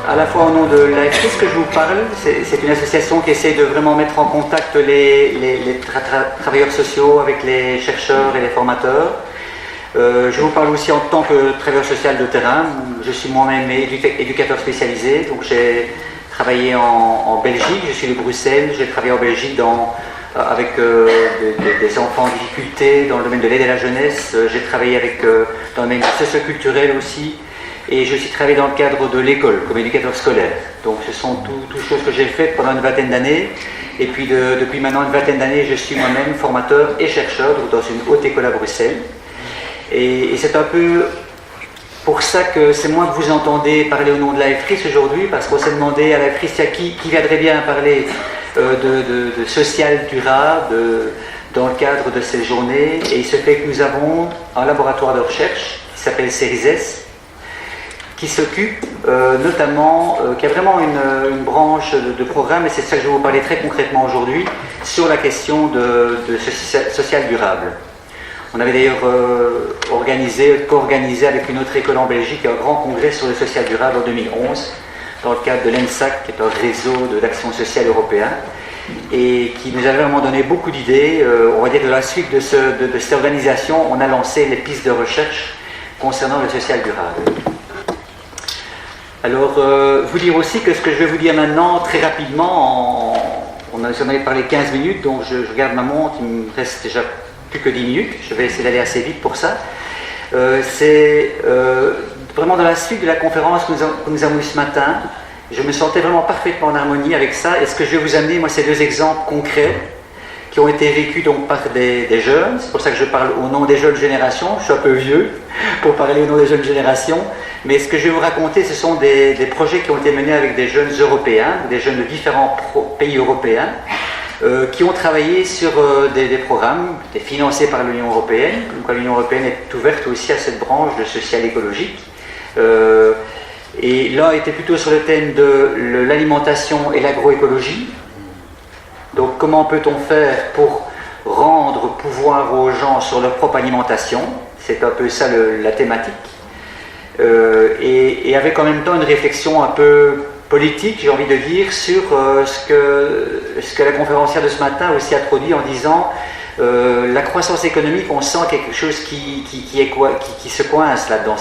à la fois au nom de l'AFRIS que je vous parle. C'est une association qui essaie de vraiment mettre en contact les travailleurs sociaux avec les chercheurs et les formateurs. Je vous parle aussi en tant que travailleur social de terrain. Je suis moi-même éducateur spécialisé, donc j'ai travaillé en Belgique, je suis de Bruxelles, j'ai travaillé en Belgique avec des enfants en difficulté dans le domaine de l'aide à la jeunesse, j'ai travaillé dans le domaine socioculturel aussi, et je suis travaillé dans le cadre de l'école comme éducateur scolaire. Donc ce sont toutes choses que j'ai faites pendant une vingtaine d'années, et puis depuis maintenant une vingtaine d'années, je suis moi-même formateur et chercheur dans une haute école à Bruxelles. Et c'est un peu pour ça que c'est moi que vous entendez parler au nom de l'AFRIS aujourd'hui, parce qu'on s'est demandé à l'AFRIS qui viendrait bien parler de social durable dans le cadre de ces journées. Et il se fait que nous avons un laboratoire de recherche qui s'appelle CERISES, qui s'occupe notamment, qui a vraiment une branche de programme, et c'est de ça que je vais vous parler très concrètement aujourd'hui, sur la question de social durable. On avait d'ailleurs co-organisé avec une autre école en Belgique un grand congrès sur le social durable en 2011, dans le cadre de l'ENSAC, qui est un réseau d'action sociale européen, et qui nous avait vraiment donné beaucoup d'idées. On va dire de la suite de cette organisation, on a lancé les pistes de recherche concernant le social durable. Alors, vous dire aussi que ce que je vais vous dire maintenant, très rapidement, on en avait parlé 15 minutes, donc je regarde ma montre, il me reste déjà plus que 10 minutes, je vais essayer d'aller assez vite pour ça. C'est vraiment dans la suite de la conférence que nous avons eue ce matin. Je me sentais vraiment parfaitement en harmonie avec ça, et ce que je vais vous amener, moi, c'est deux exemples concrets qui ont été vécus donc par des jeunes. C'est pour ça que je parle au nom des jeunes générations. Je suis un peu vieux pour parler au nom des jeunes générations, mais ce que je vais vous raconter, ce sont des projets qui ont été menés avec des jeunes européens, des jeunes de différents pays européens, qui ont travaillé sur des programmes financés par l'Union européenne. Donc l'Union européenne est ouverte aussi à cette branche de social écologique. Et là était plutôt sur le thème de l'alimentation et l'agroécologie. Donc comment peut-on faire pour rendre pouvoir aux gens sur leur propre alimentation? C'est un peu ça la thématique. Et avec en même temps une réflexion un peu politique, j'ai envie de dire, sur ce que la conférencière de ce matin aussi a produit en disant la croissance économique, on sent quelque chose qui se coince là, dans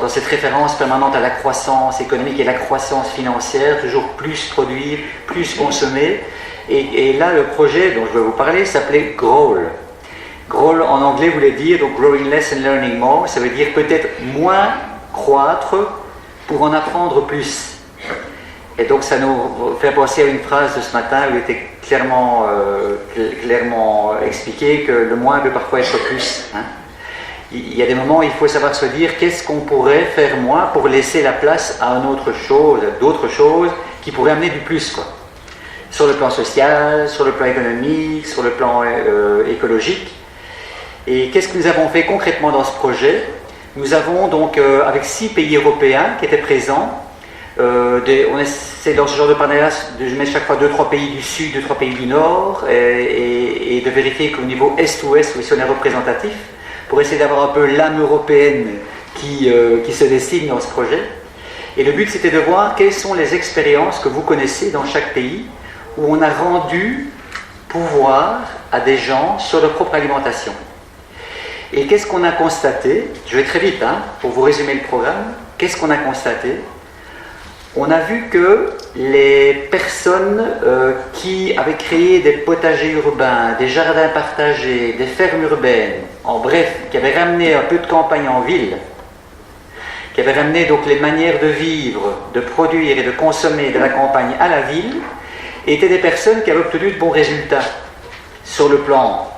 cette référence permanente à la croissance économique et la croissance financière, toujours plus produire, plus consommer. Et là, le projet dont je vais vous parler s'appelait GROWL. GROWL en anglais voulait dire donc Growing Less and Learning More, ça veut dire peut-être moins croître pour en apprendre plus. Et donc ça nous fait penser à une phrase de ce matin où il était clairement expliqué que le moins peut parfois être plus. Hein. Il y a des moments où il faut savoir se dire qu'est-ce qu'on pourrait faire moins pour laisser la place à d'autres choses qui pourraient amener du plus, quoi. Sur le plan social, sur le plan économique, sur le plan écologique. Et qu'est-ce que nous avons fait concrètement dans ce projet? Nous avons donc, avec 6 pays européens qui étaient présents, on essaie dans ce genre de partenariat de mettre chaque fois 2-3 pays du Sud, 2-3 pays du Nord, et de vérifier qu'au niveau Est-Ouest, aussi on est représentatif, pour essayer d'avoir un peu l'âme européenne qui se dessine dans ce projet. Et le but, c'était de voir quelles sont les expériences que vous connaissez dans chaque pays, où on a rendu pouvoir à des gens sur leur propre alimentation. Et qu'est-ce qu'on a constaté? Je vais très vite, hein, pour vous résumer le programme. Qu'est-ce qu'on a constaté? On a vu que les personnes qui avaient créé des potagers urbains, des jardins partagés, des fermes urbaines, en bref, qui avaient ramené un peu de campagne en ville, qui avaient ramené donc les manières de vivre, de produire et de consommer de la campagne à la ville, étaient des personnes qui avaient obtenu de bons résultats sur le plan,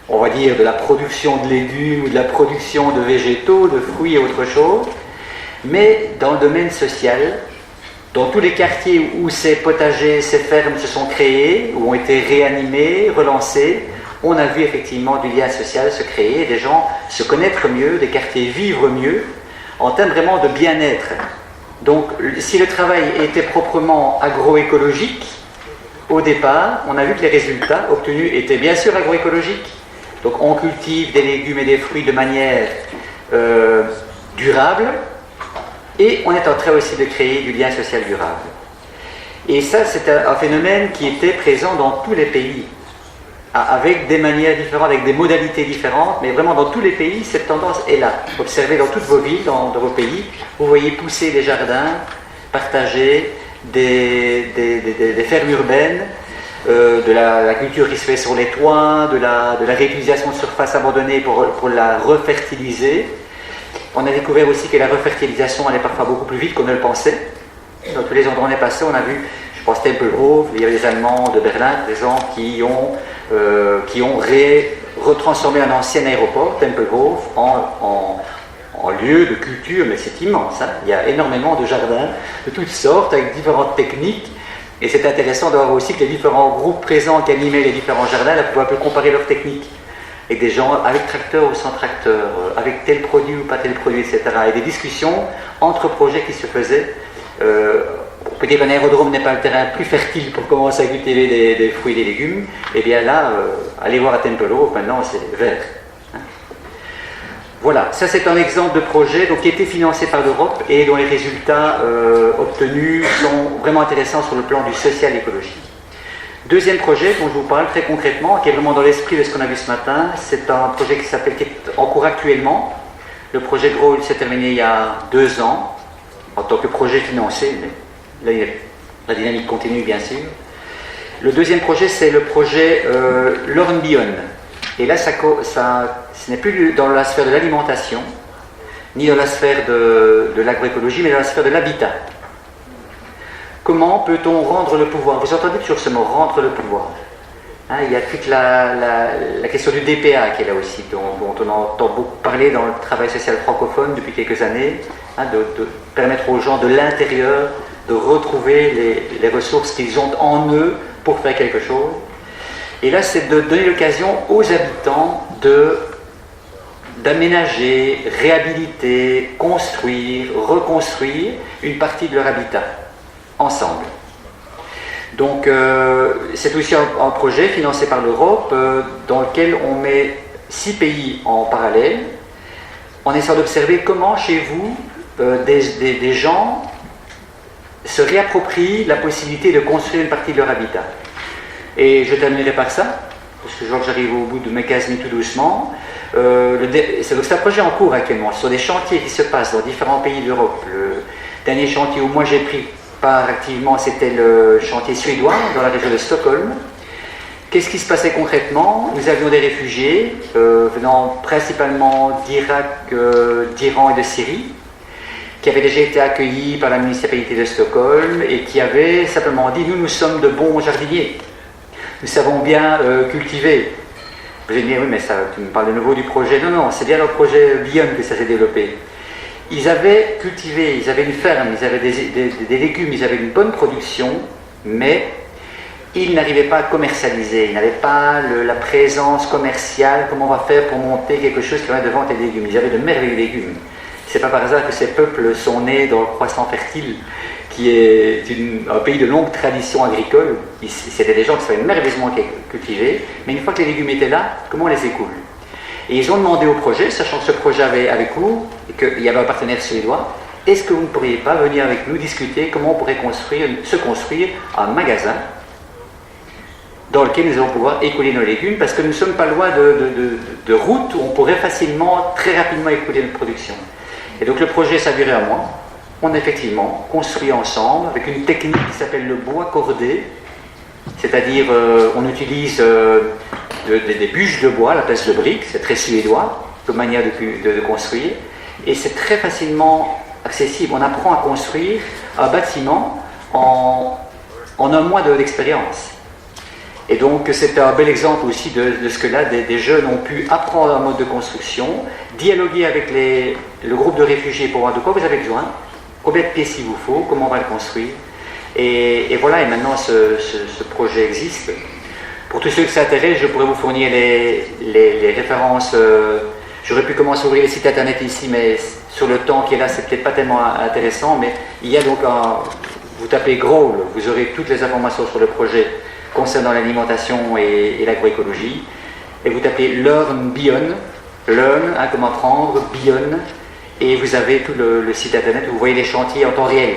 on va dire, de la production de légumes ou de la production de végétaux, de fruits et autre chose, mais dans le domaine social, dans tous les quartiers où ces potagers, ces fermes se sont créés, où ont été réanimés, relancés, on a vu effectivement du lien social se créer, des gens se connaître mieux, des quartiers vivre mieux, en termes vraiment de bien-être. Donc, si le travail était proprement agroécologique, au départ, on a vu que les résultats obtenus étaient bien sûr agroécologiques. Donc, on cultive des légumes et des fruits de manière durable, Et on est en train aussi de créer du lien social durable. Et ça, c'est un phénomène qui était présent dans tous les pays, avec des manières différentes, avec des modalités différentes, mais vraiment dans tous les pays, cette tendance est là. Observez dans toutes vos villes, dans vos pays, vous voyez pousser des jardins partagés, des fermes urbaines, de la culture qui se fait sur les toits, de la réutilisation de surfaces abandonnées pour la refertiliser. On a découvert aussi que la refertilisation allait parfois beaucoup plus vite qu'on ne le pensait. Dans tous les endroits où on est passé, on a vu, je pense, Tempelhof, il y avait des Allemands de Berlin, par exemple, qui ont retransformé un ancien aéroport, Tempelhof, en lieu de culture, mais c'est immense. Hein. Il y a énormément de jardins de toutes sortes, avec différentes techniques. Et c'est intéressant de voir aussi que les différents groupes présents qui animaient les différents jardins, là, pouvaient un peu comparer leurs techniques. Et des gens avec tracteur ou sans tracteur, avec tel produit ou pas tel produit, etc. Et des discussions entre projets qui se faisaient. On peut dire qu'un aérodrome n'est pas le terrain plus fertile pour commencer à cultiver des fruits et des légumes. Et bien là, allez voir à Tempelhof, maintenant c'est vert. Hein. Voilà, ça c'est un exemple de projet donc, qui a été financé par l'Europe et dont les résultats obtenus sont vraiment intéressants sur le plan du social écologique. Deuxième projet dont je vous parle très concrètement, qui est vraiment dans l'esprit de ce qu'on a vu ce matin, c'est un projet qui est en cours actuellement. Le projet Grohl s'est terminé il y a 2 ans, en tant que projet financé, mais là, la dynamique continue bien sûr. Le deuxième projet, c'est le projet Learn Beyond. Et là, ce n'est plus dans la sphère de l'alimentation, ni dans la sphère de l'agroécologie, mais dans la sphère de l'habitat. Comment peut-on rendre le pouvoir? Vous entendez toujours ce mot, rendre le pouvoir. Hein, il y a toute la question du DPA qui est là aussi, dont on entend beaucoup parler dans le travail social francophone depuis quelques années, hein, de permettre aux gens de l'intérieur de retrouver les ressources qu'ils ont en eux pour faire quelque chose. Et là, c'est de donner l'occasion aux habitants d'aménager, réhabiliter, construire, reconstruire une partie de leur habitat, ensemble. Donc, c'est aussi un projet financé par l'Europe dans lequel on met 6 pays en parallèle, en essayant d'observer comment, chez vous, des gens se réapproprient la possibilité de construire une partie de leur habitat. Et je terminerai par ça, parce que je vois que j'arrive au bout de mes 15 minutes tout doucement. C'est un projet en cours actuellement, sur des chantiers qui se passent dans différents pays d'Europe. Le dernier chantier où moi j'ai pris part activement, c'était le chantier suédois, dans la région de Stockholm. Qu'est-ce qui se passait concrètement? Nous avions des réfugiés venant principalement d'Irak, d'Iran et de Syrie, qui avaient déjà été accueillis par la municipalité de Stockholm et qui avaient simplement dit « Nous sommes de bons jardiniers. Nous savons bien cultiver. » Vous allez me dire « Oui, mais ça, tu me parles de nouveau du projet. » Non, c'est bien le projet Beyond que ça s'est développé. Ils avaient cultivé, ils avaient une ferme, ils avaient des légumes, ils avaient une bonne production, mais ils n'arrivaient pas à commercialiser, ils n'avaient pas la présence commerciale, comment on va faire pour monter quelque chose qui permet de vendre des légumes. Ils avaient de merveilleux légumes. C'est pas par hasard que ces peuples sont nés dans le croissant fertile, qui est un pays de longue tradition agricole. C'était des gens qui savaient merveilleusement cultiver, mais une fois que les légumes étaient là, comment on les écoule? Et ils ont demandé au projet, sachant que ce projet avait cours, et qu'il y avait un partenaire suédois, est-ce que vous ne pourriez pas venir avec nous discuter comment on pourrait se construire un magasin dans lequel nous allons pouvoir écouler nos légumes, parce que nous ne sommes pas loin de routes où on pourrait facilement, très rapidement écouler notre production. Et donc le projet, ça a duré 1 mois. On a effectivement construit ensemble avec une technique qui s'appelle le bois cordé, c'est-à-dire on utilise des bûches de bois à la place de briques, c'est très suédois comme manière de construire, et c'est très facilement accessible. On apprend à construire un bâtiment en 1 mois d'expérience. Et donc c'est un bel exemple aussi de ce que là des jeunes ont pu apprendre un mode de construction, dialoguer avec le groupe de réfugiés pour voir de quoi vous avez besoin, combien de pièces il vous faut, comment on va le construire. Et voilà, et maintenant ce projet existe. Pour tous ceux qui s'intéressent, je pourrais vous fournir les références. J'aurais pu commencer à ouvrir les sites internet ici, mais sur le temps qui est là, c'est peut-être pas tellement intéressant. Mais il y a donc vous tapez Grohl, vous aurez toutes les informations sur le projet concernant l'alimentation et l'agroécologie. Et vous tapez Learn Beyond, Learn, comment apprendre, Beyond. Et vous avez tout le site internet où vous voyez les chantiers en temps réel.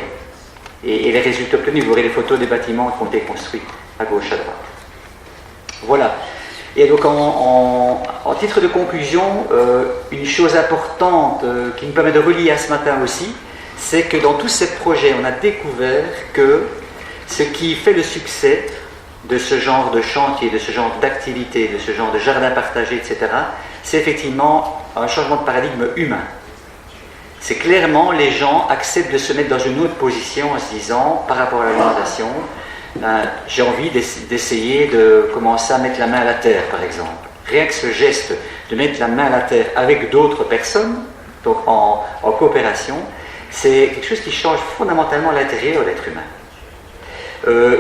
Et les résultats obtenus, vous verrez les photos des bâtiments qui ont été construits à gauche, à droite. Voilà. Et donc en titre de conclusion, une chose importante qui nous permet de relier à ce matin aussi, c'est que dans tous ces projets, on a découvert que ce qui fait le succès de ce genre de chantier, de ce genre d'activité, de ce genre de jardin partagé, etc., c'est effectivement un changement de paradigme humain. C'est clairement les gens acceptent de se mettre dans une autre position en se disant, par rapport à l'alimentation, j'ai envie d'essayer de commencer à mettre la main à la terre, par exemple. Rien que ce geste de mettre la main à la terre avec d'autres personnes, donc en coopération, c'est quelque chose qui change fondamentalement l'intérieur de l'être humain.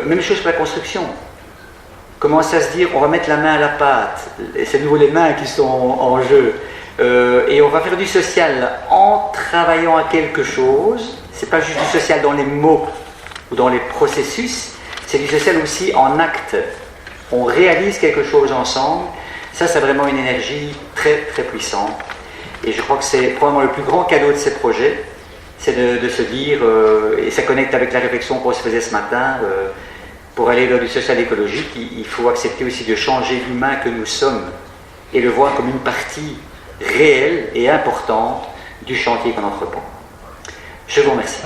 Même chose pour la construction. Commencer à se dire, on va mettre la main à la pâte, et c'est de nouveau les mains qui sont en jeu, et on va faire du social en travaillant à quelque chose. C'est pas juste du social dans les mots ou dans les processus, c'est du social aussi en acte. On réalise quelque chose ensemble. Ça, c'est vraiment une énergie très très puissante. Et je crois que c'est probablement le plus grand cadeau de ces projets, c'est de se dire, et ça connecte avec la réflexion qu'on se faisait ce matin, pour aller vers du social écologique, il faut accepter aussi de changer l'humain que nous sommes et le voir comme une partie réelle et importante du chantier qu'on entreprend. Je vous remercie.